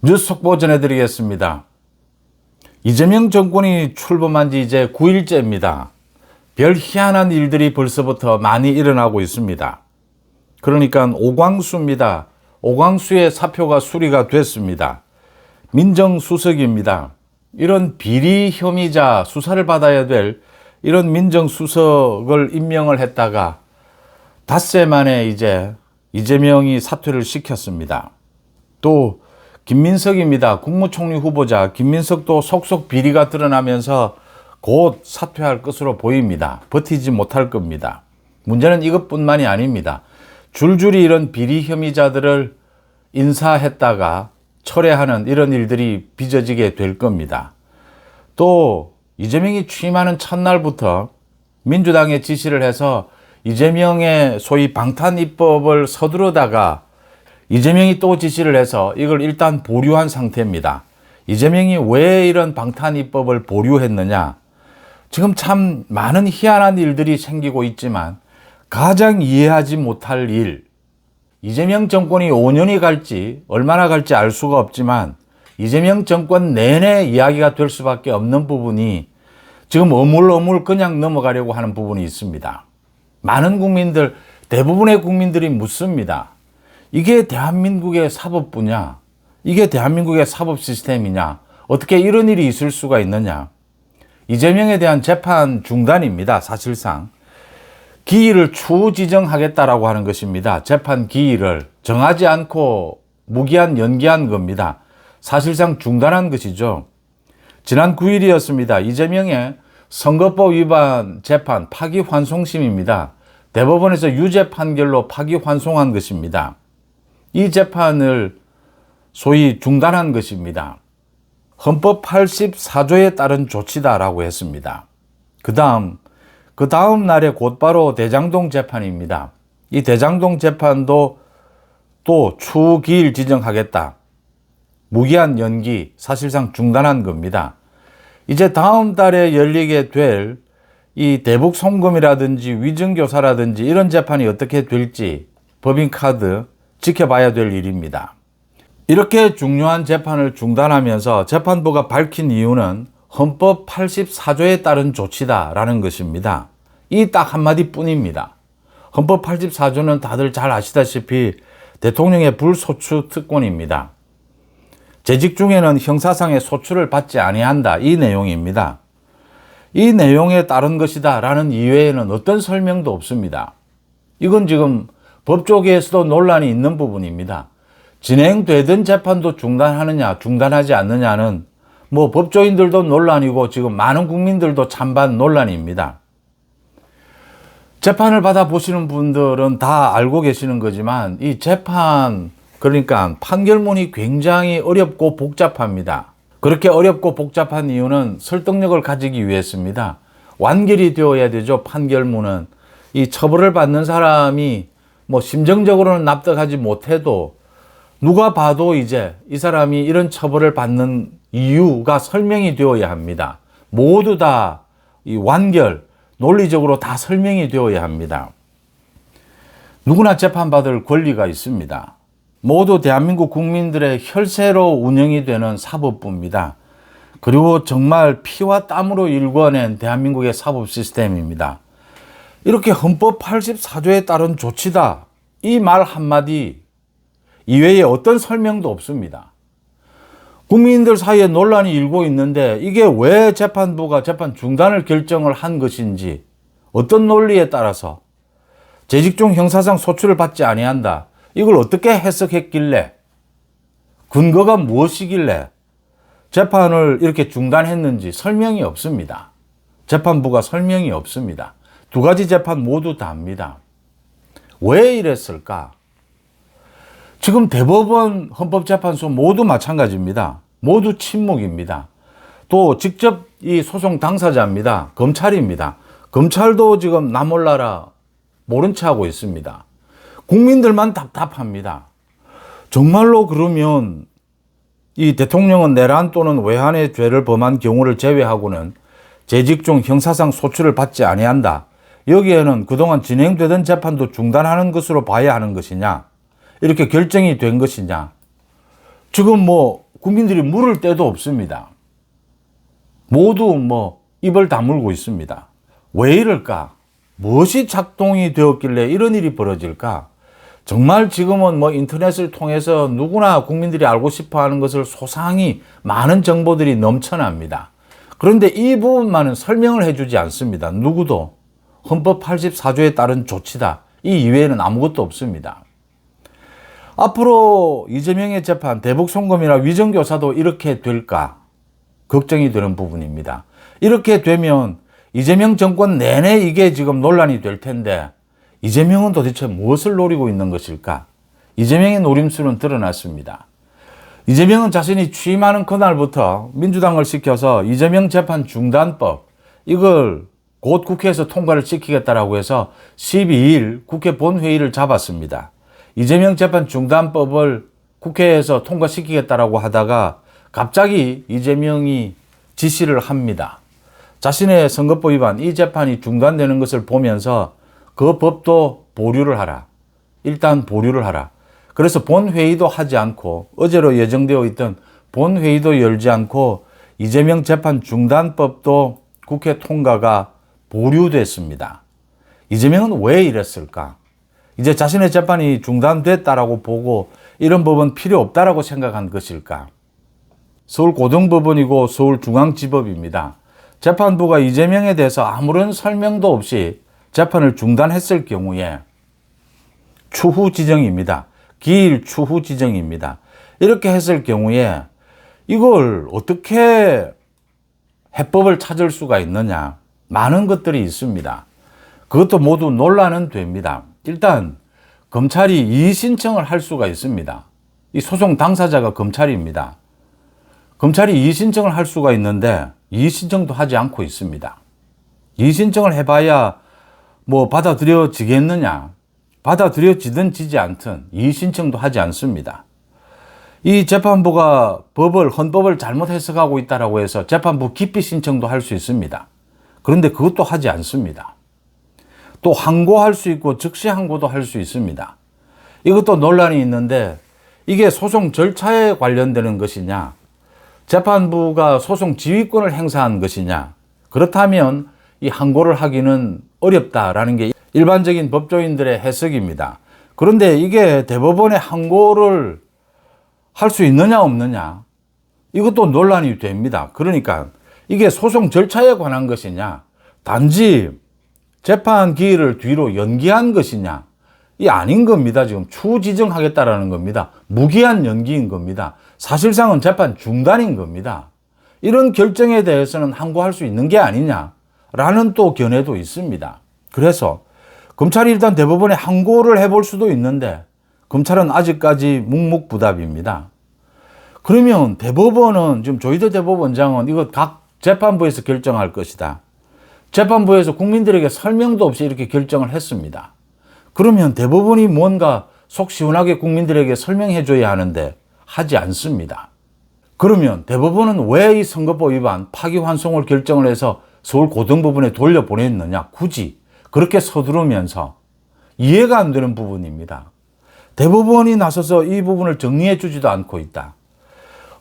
뉴스 속보 전해드리겠습니다. 이재명 정권이 출범한 지 이제 9일째입니다. 별 희한한 일들이 벌써부터 많이 일어나고 있습니다. 그러니까 오광수입니다. 오광수의 사표가 수리가 됐습니다. 민정수석입니다. 이런 비리 혐의자 수사를 받아야 될 이런 민정수석을 임명을 했다가 닷새 만에 이제 이재명이 사퇴를 시켰습니다. 또 김민석입니다. 국무총리 후보자 김민석도 속속 비리가 드러나면서 곧 사퇴할 것으로 보입니다. 버티지 못할 겁니다. 문제는 이것뿐만이 아닙니다. 줄줄이 이런 비리 혐의자들을 인사했다가 철회하는 이런 일들이 빚어지게 될 겁니다. 또 이재명이 취임하는 첫날부터 민주당에 지시를 해서 이재명의 소위 방탄 입법을 서두르다가 이재명이 또 지시를 해서 이걸 일단 보류한 상태입니다. 이재명이 왜 이런 방탄 입법을 보류했느냐? 지금 참 많은 희한한 일들이 생기고 있지만 가장 이해하지 못할 일, 이재명 정권이 5년이 갈지 얼마나 갈지 알 수가 없지만 이재명 정권 내내 이야기가 될 수밖에 없는 부분이 지금 어물어물 그냥 넘어가려고 하는 부분이 있습니다. 많은 국민들, 대부분의 국민들이 묻습니다. 이게 대한민국의 사법부냐? 이게 대한민국의 사법 시스템이냐? 어떻게 이런 일이 있을 수가 있느냐? 이재명에 대한 재판 중단입니다. 사실상. 기일을 추후 지정하겠다라고 하는 것입니다. 재판 기일을 정하지 않고 무기한 연기한 겁니다. 사실상 중단한 것이죠. 지난 9일이었습니다. 이재명의 선거법 위반 재판 파기환송심입니다. 대법원에서 유죄 판결로 파기환송한 것입니다. 이 재판을 소위 중단한 것입니다. 헌법 84조에 따른 조치다라고 했습니다. 그 다음 날에 곧바로 대장동 재판입니다. 이 대장동 재판도 또 추후 기일 지정하겠다. 무기한 연기, 사실상 중단한 겁니다. 이제 다음 달에 열리게 될 이 대북 송금이라든지 위증교사라든지 이런 재판이 어떻게 될지 법인카드 지켜봐야 될 일입니다. 이렇게 중요한 재판을 중단하면서 재판부가 밝힌 이유는 헌법 84조에 따른 조치다라는 것입니다. 이 딱 한마디 뿐입니다. 헌법 84조는 다들 잘 아시다시피 대통령의 불소추 특권입니다. 재직 중에는 형사상의 소추를 받지 아니한다. 이 내용입니다. 이 내용에 따른 것이다 라는 이외에는 어떤 설명도 없습니다. 이건 지금 법조계에서도 논란이 있는 부분입니다. 진행되던 재판도 중단하느냐 중단하지 않느냐는 뭐 법조인들도 논란이고 지금 많은 국민들도 찬반 논란입니다. 재판을 받아보시는 분들은 다 알고 계시는 거지만 이 재판, 그러니까 판결문이 굉장히 어렵고 복잡합니다. 그렇게 어렵고 복잡한 이유는 설득력을 가지기 위해서입니다. 완결이 되어야 되죠. 판결문은. 이 처벌을 받는 사람이 뭐 심정적으로는 납득하지 못해도 누가 봐도 이제 이 사람이 이런 처벌을 받는 이유가 설명이 되어야 합니다. 모두 다 이 완결, 논리적으로 다 설명이 되어야 합니다. 누구나 재판받을 권리가 있습니다. 모두 대한민국 국민들의 혈세로 운영이 되는 사법부입니다. 그리고 정말 피와 땀으로 일궈낸 대한민국의 사법 시스템입니다. 이렇게 헌법 84조에 따른 조치다. 이 말 한마디 이외에 어떤 설명도 없습니다. 국민들 사이에 논란이 일고 있는데 이게 왜 재판부가 재판 중단을 결정을 한 것인지, 어떤 논리에 따라서 재직 중 형사상 소추를 받지 아니한다. 이걸 어떻게 해석했길래, 근거가 무엇이길래 재판을 이렇게 중단했는지 설명이 없습니다. 재판부가 설명이 없습니다. 두 가지 재판 모두 다 합니다. 왜 이랬을까? 지금 대법원, 헌법재판소 모두 마찬가지입니다. 모두 침묵입니다. 또 직접 이 소송 당사자입니다. 검찰입니다. 검찰도 지금 나 몰라라 모른 체 하고 있습니다. 국민들만 답답합니다. 정말로 그러면 이 대통령은 내란 또는 외환의 죄를 범한 경우를 제외하고는 재직 중 형사상 소추를 받지 아니한다. 여기에는 그동안 진행되던 재판도 중단하는 것으로 봐야 하는 것이냐? 이렇게 결정이 된 것이냐? 지금 뭐 국민들이 물을 데도 없습니다. 모두 입을 다물고 있습니다. 왜 이럴까? 무엇이 작동이 되었길래 이런 일이 벌어질까? 정말 지금은 인터넷을 통해서 누구나 국민들이 알고 싶어 하는 것을 소상히 많은 정보들이 넘쳐납니다. 그런데 이 부분만은 설명을 해주지 않습니다. 누구도 헌법 84조에 따른 조치다. 이 이외에는 아무것도 없습니다. 앞으로 이재명의 재판, 대북송금이나 위정교사도 이렇게 될까? 걱정이 되는 부분입니다. 이렇게 되면 이재명 정권 내내 이게 지금 논란이 될 텐데 이재명은 도대체 무엇을 노리고 있는 것일까? 이재명의 노림수는 드러났습니다. 이재명은 자신이 취임하는 그날부터 민주당을 시켜서 이재명 재판 중단법, 이걸 곧 국회에서 통과를 시키겠다라고 해서 12일 국회 본회의를 잡았습니다. 이재명 재판 중단법을 국회에서 통과시키겠다라고 하다가 갑자기 이재명이 지시를 합니다. 자신의 선거법 위반, 이 재판이 중단되는 것을 보면서 그 법도 보류를 하라. 일단 보류를 하라. 그래서 본회의도 하지 않고 어제로 예정되어 있던 본회의도 열지 않고 이재명 재판 중단법도 국회 통과가 보류됐습니다. 이재명은 왜 이랬을까? 이제 자신의 재판이 중단됐다라고 보고 이런 법은 필요 없다라고 생각한 것일까? 서울고등법원이고 서울중앙지법입니다. 재판부가 이재명에 대해서 아무런 설명도 없이 재판을 중단했을 경우에 추후 지정입니다. 기일 추후 지정입니다. 이렇게 했을 경우에 이걸 어떻게 해법을 찾을 수가 있느냐? 많은 것들이 있습니다. 그것도 모두 논란은 됩니다. 일단 검찰이 이의 신청을 할 수가 있습니다. 이 소송 당사자가 검찰입니다. 검찰이 이의 신청을 할 수가 있는데 이의 신청도 하지 않고 있습니다. 이의 신청을 해봐야 받아들여지겠느냐? 받아들여지든 지지 않든 이의 신청도 하지 않습니다. 이 재판부가 헌법을 잘못 해석하고 있다라고 해서 재판부 기피 신청도 할 수 있습니다. 그런데 그것도 하지 않습니다. 또 항고할 수 있고 즉시 항고도 할 수 있습니다. 이것도 논란이 있는데 이게 소송 절차에 관련되는 것이냐, 재판부가 소송 지휘권을 행사한 것이냐, 그렇다면 이 항고를 하기는 어렵다라는 게 일반적인 법조인들의 해석입니다. 그런데 이게 대법원에 항고를 할 수 있느냐 없느냐, 이것도 논란이 됩니다. 그러니까 이게 소송 절차에 관한 것이냐, 단지 재판 기일을 뒤로 연기한 것이냐, 이 아닌 겁니다. 지금 추후 지정하겠다라는 겁니다. 무기한 연기인 겁니다. 사실상은 재판 중단인 겁니다. 이런 결정에 대해서는 항고할 수 있는 게 아니냐라는 또 견해도 있습니다. 그래서 검찰이 일단 대법원에 항고를 해볼 수도 있는데 검찰은 아직까지 묵묵부답입니다. 그러면 대법원은, 지금 조희대 대법원장은 이거 각 재판부에서 결정할 것이다. 재판부에서 국민들에게 설명도 없이 이렇게 결정을 했습니다. 그러면 대법원이 뭔가 속 시원하게 국민들에게 설명해 줘야 하는데 하지 않습니다. 그러면 대법원은 왜 이 선거법 위반 파기환송을 결정을 해서 서울고등법원에 돌려보냈느냐? 굳이 그렇게 서두르면서 이해가 안 되는 부분입니다. 대법원이 나서서 이 부분을 정리해 주지도 않고 있다.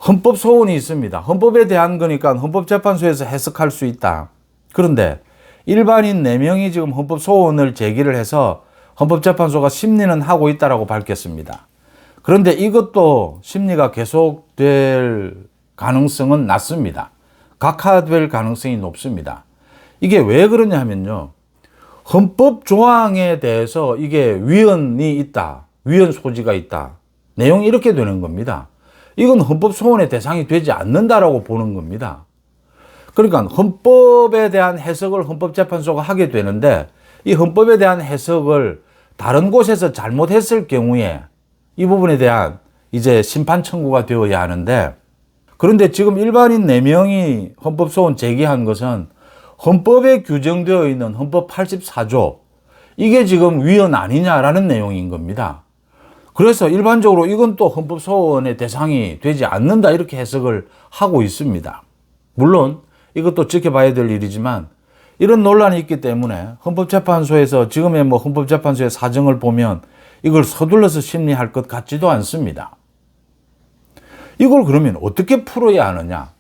헌법 소원이 있습니다. 헌법에 대한 거니까 헌법재판소에서 해석할 수 있다. 그런데 일반인 4명이 지금 헌법 소원을 제기를 해서 헌법재판소가 심리는 하고 있다고 밝혔습니다. 그런데 이것도 심리가 계속될 가능성은 낮습니다. 각하될 가능성이 높습니다. 이게 왜 그러냐 하면요, 헌법 조항에 대해서 이게 위헌이 있다, 위헌 소지가 있다, 내용이 이렇게 되는 겁니다. 이건 헌법 소원의 대상이 되지 않는다라고 보는 겁니다. 그러니까 헌법에 대한 해석을 헌법재판소가 하게 되는데 이 헌법에 대한 해석을 다른 곳에서 잘못했을 경우에 이 부분에 대한 이제 심판 청구가 되어야 하는데, 그런데 지금 일반인 4명이 헌법소원 제기한 것은 헌법에 규정되어 있는 헌법 84조, 이게 지금 위헌 아니냐라는 내용인 겁니다. 그래서 일반적으로 이건 또 헌법소원의 대상이 되지 않는다, 이렇게 해석을 하고 있습니다. 물론 이것도 지켜봐야 될 일이지만 이런 논란이 있기 때문에 헌법재판소에서 지금의 헌법재판소의 사정을 보면 이걸 서둘러서 심리할 것 같지도 않습니다. 이걸 그러면 어떻게 풀어야 하느냐?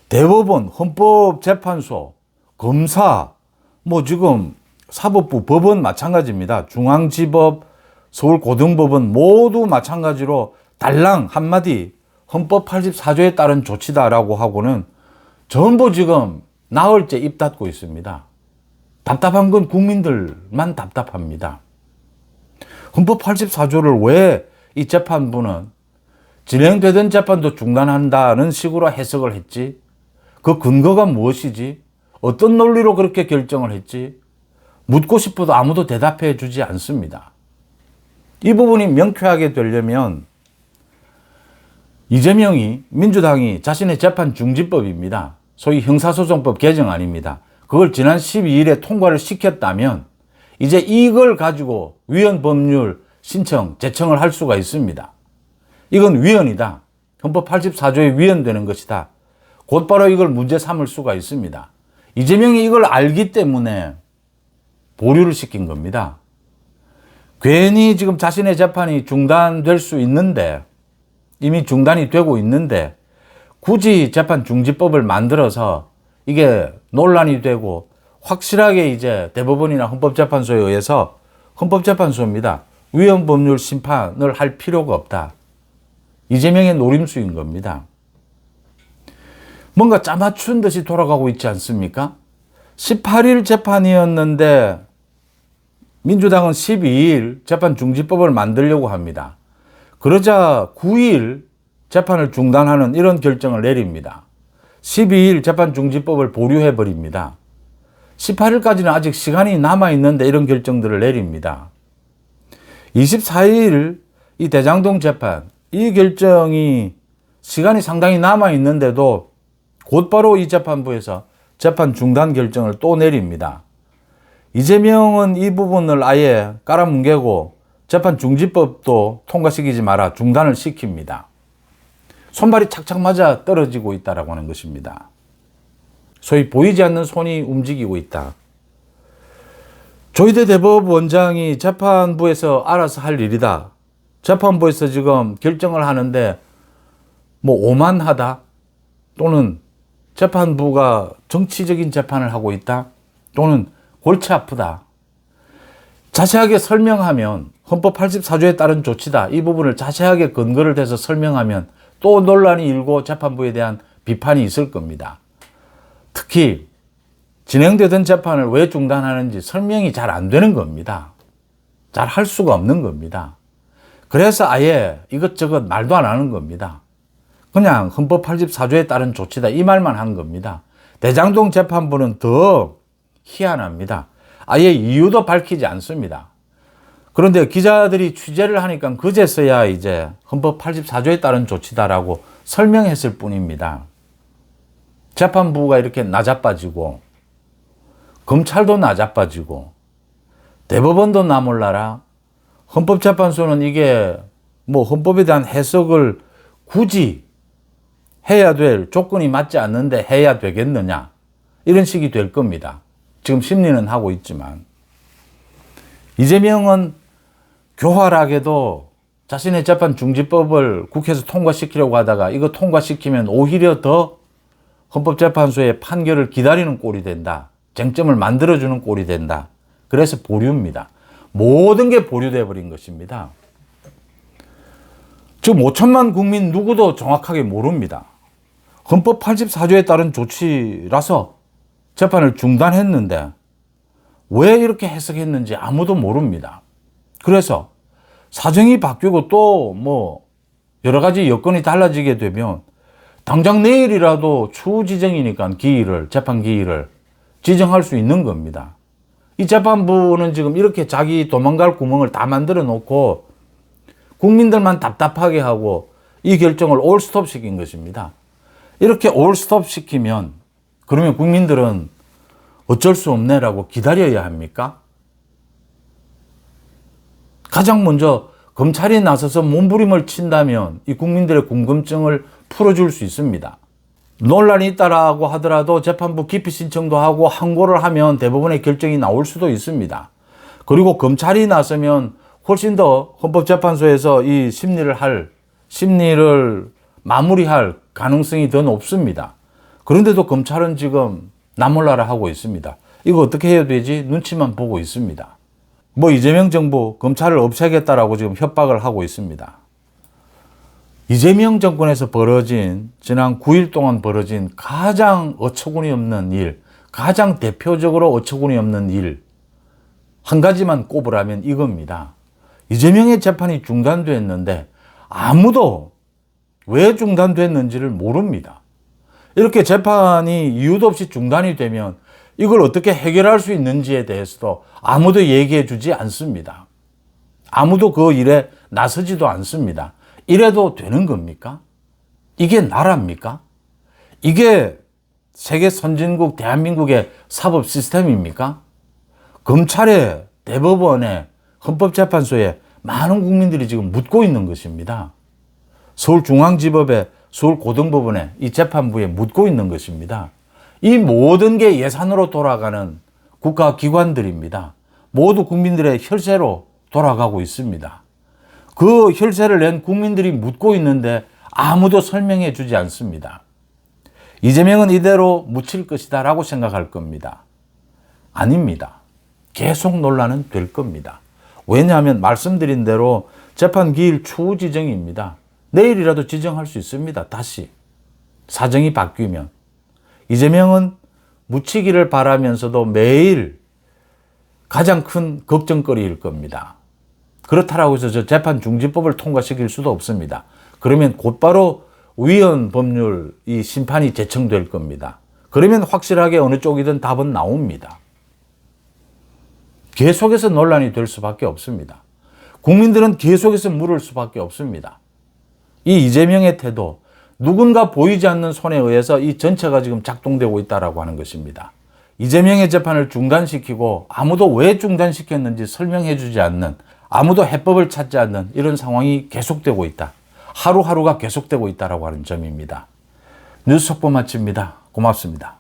대법원, 헌법재판소, 검사, 뭐 지금 사법부, 법원 마찬가지입니다. 중앙지법, 서울고등법원 모두 마찬가지로 달랑 한마디 헌법 84조에 따른 조치다라고 하고는 전부 지금 나흘째 입 닫고 있습니다. 답답한 건 국민들만 답답합니다. 헌법 84조를 왜 이 재판부는 진행되던 재판도 중단한다는 식으로 해석을 했지? 그 근거가 무엇이지? 어떤 논리로 그렇게 결정을 했지? 묻고 싶어도 아무도 대답해 주지 않습니다. 이 부분이 명쾌하게 되려면 이재명이 민주당이 자신의 재판 중지법입니다. 소위 형사소송법 개정안입니다. 그걸 지난 12일에 통과를 시켰다면 이제 이걸 가지고 위헌 법률 신청, 제청을 할 수가 있습니다. 이건 위헌이다. 헌법 84조에 위헌되는 것이다. 곧바로 이걸 문제 삼을 수가 있습니다. 이재명이 이걸 알기 때문에 보류를 시킨 겁니다. 괜히 지금 자신의 재판이 중단될 수 있는데, 이미 중단이 되고 있는데 굳이 재판 중지법을 만들어서 이게 논란이 되고 확실하게 이제 대법원이나 헌법재판소에 의해서, 헌법재판소입니다, 위헌 법률 심판을 할 필요가 없다. 이재명의 노림수인 겁니다. 뭔가 짜맞춘 듯이 돌아가고 있지 않습니까? 18일 재판이었는데 민주당은 12일 재판 중지법을 만들려고 합니다. 그러자 9일 재판을 중단하는 이런 결정을 내립니다. 12일 재판 중지법을 보류해버립니다. 18일까지는 아직 시간이 남아있는데 이런 결정들을 내립니다. 24일 이 대장동 재판, 이 결정이 시간이 상당히 남아있는데도 곧바로 이 재판부에서 재판 중단 결정을 또 내립니다. 이재명은 이 부분을 아예 깔아뭉개고 재판 중지법도 통과시키지 마라, 중단을 시킵니다. 손발이 착착 맞아 떨어지고 있다라고 하는 것입니다. 소위 보이지 않는 손이 움직이고 있다. 조희대 대법원장이 재판부에서 알아서 할 일이다. 재판부에서 지금 결정을 하는데 뭐 오만하다, 또는 재판부가 정치적인 재판을 하고 있다, 또는 골치 아프다. 자세하게 설명하면 헌법 84조에 따른 조치다. 이 부분을 자세하게 근거를 대서 설명하면 또 논란이 일고 재판부에 대한 비판이 있을 겁니다. 특히 진행되던 재판을 왜 중단하는지 설명이 잘 안 되는 겁니다. 잘 할 수가 없는 겁니다. 그래서 아예 이것저것 말도 안 하는 겁니다. 그냥 헌법 84조에 따른 조치다, 이 말만 한 겁니다. 대장동 재판부는 더 희한합니다. 아예 이유도 밝히지 않습니다. 그런데 기자들이 취재를 하니까 그제서야 이제 헌법 84조에 따른 조치다라고 설명했을 뿐입니다. 재판부가 이렇게 나자빠지고 검찰도 나자빠지고 대법원도 나 몰라라. 헌법재판소는 이게 뭐 헌법에 대한 해석을 굳이 해야 될 조건이 맞지 않는데 해야 되겠느냐, 이런 식이 될 겁니다. 지금 심리는 하고 있지만 이재명은 교활하게도 자신의 재판 중지법을 국회에서 통과시키려고 하다가 이거 통과시키면 오히려 더 헌법재판소의 판결을 기다리는 꼴이 된다. 쟁점을 만들어주는 꼴이 된다. 그래서 보류입니다. 모든 게 보류되어 버린 것입니다. 지금 5천만 국민 누구도 정확하게 모릅니다. 헌법 84조에 따른 조치라서 재판을 중단했는데 왜 이렇게 해석했는지 아무도 모릅니다. 그래서 사정이 바뀌고 또 뭐 여러 가지 여건이 달라지게 되면 당장 내일이라도 추후 지정이니까 재판 기일을 지정할 수 있는 겁니다. 이 재판부는 지금 이렇게 자기 도망갈 구멍을 다 만들어 놓고 국민들만 답답하게 하고 이 결정을 올스톱 시킨 것입니다. 이렇게 올스톱 시키면 그러면 국민들은 어쩔 수 없네라고 기다려야 합니까? 가장 먼저 검찰이 나서서 몸부림을 친다면 이 국민들의 궁금증을 풀어줄 수 있습니다. 논란이 있다라고 하더라도 재판부 기피 신청도 하고 항고를 하면 대법원의 결정이 나올 수도 있습니다. 그리고 검찰이 나서면 훨씬 더 헌법재판소에서 이 심리를 마무리할 가능성이 더 높습니다. 그런데도 검찰은 지금 나몰라라 하고 있습니다. 이거 어떻게 해야 되지? 눈치만 보고 있습니다. 뭐 이재명 정부 검찰을 없애겠다라고 지금 협박을 하고 있습니다. 이재명 정권에서 벌어진 지난 9일 동안 벌어진 가장 어처구니 없는 일, 가장 대표적으로 어처구니 없는 일 한 가지만 꼽으라면 이겁니다. 이재명의 재판이 중단됐는데 아무도 왜 중단됐는지를 모릅니다. 이렇게 재판이 이유도 없이 중단이 되면 이걸 어떻게 해결할 수 있는지에 대해서도 아무도 얘기해 주지 않습니다. 아무도 그 일에 나서지도 않습니다. 이래도 되는 겁니까? 이게 나라입니까? 이게 세계 선진국 대한민국의 사법 시스템입니까? 검찰에, 대법원에, 헌법재판소에 많은 국민들이 지금 묻고 있는 것입니다. 서울중앙지법에, 서울고등법원에, 이 재판부에 묻고 있는 것입니다. 이 모든 게 예산으로 돌아가는 국가기관들입니다. 모두 국민들의 혈세로 돌아가고 있습니다. 그 혈세를 낸 국민들이 묻고 있는데 아무도 설명해 주지 않습니다. 이재명은 이대로 묻힐 것이다 라고 생각할 겁니다. 아닙니다. 계속 논란은 될 겁니다. 왜냐하면 말씀드린 대로 재판 기일 추후 지정입니다. 내일이라도 지정할 수 있습니다. 다시 사정이 바뀌면. 이재명은 묻히기를 바라면서도 매일 가장 큰 걱정거리일 겁니다. 그렇다고 해서 저 재판 중지법을 통과시킬 수도 없습니다. 그러면 곧바로 위헌 법률 이 심판이 제청될 겁니다. 그러면 확실하게 어느 쪽이든 답은 나옵니다. 계속해서 논란이 될 수밖에 없습니다. 국민들은 계속해서 물을 수밖에 없습니다. 이 이재명의 태도, 누군가 보이지 않는 손에 의해서 이 전체가 지금 작동되고 있다고 하는 것입니다. 이재명의 재판을 중단시키고 아무도 왜 중단시켰는지 설명해 주지 않는, 아무도 해법을 찾지 않는 이런 상황이 계속되고 있다. 하루하루가 계속되고 있다고 하는 점입니다. 뉴스 속보 마칩니다. 고맙습니다.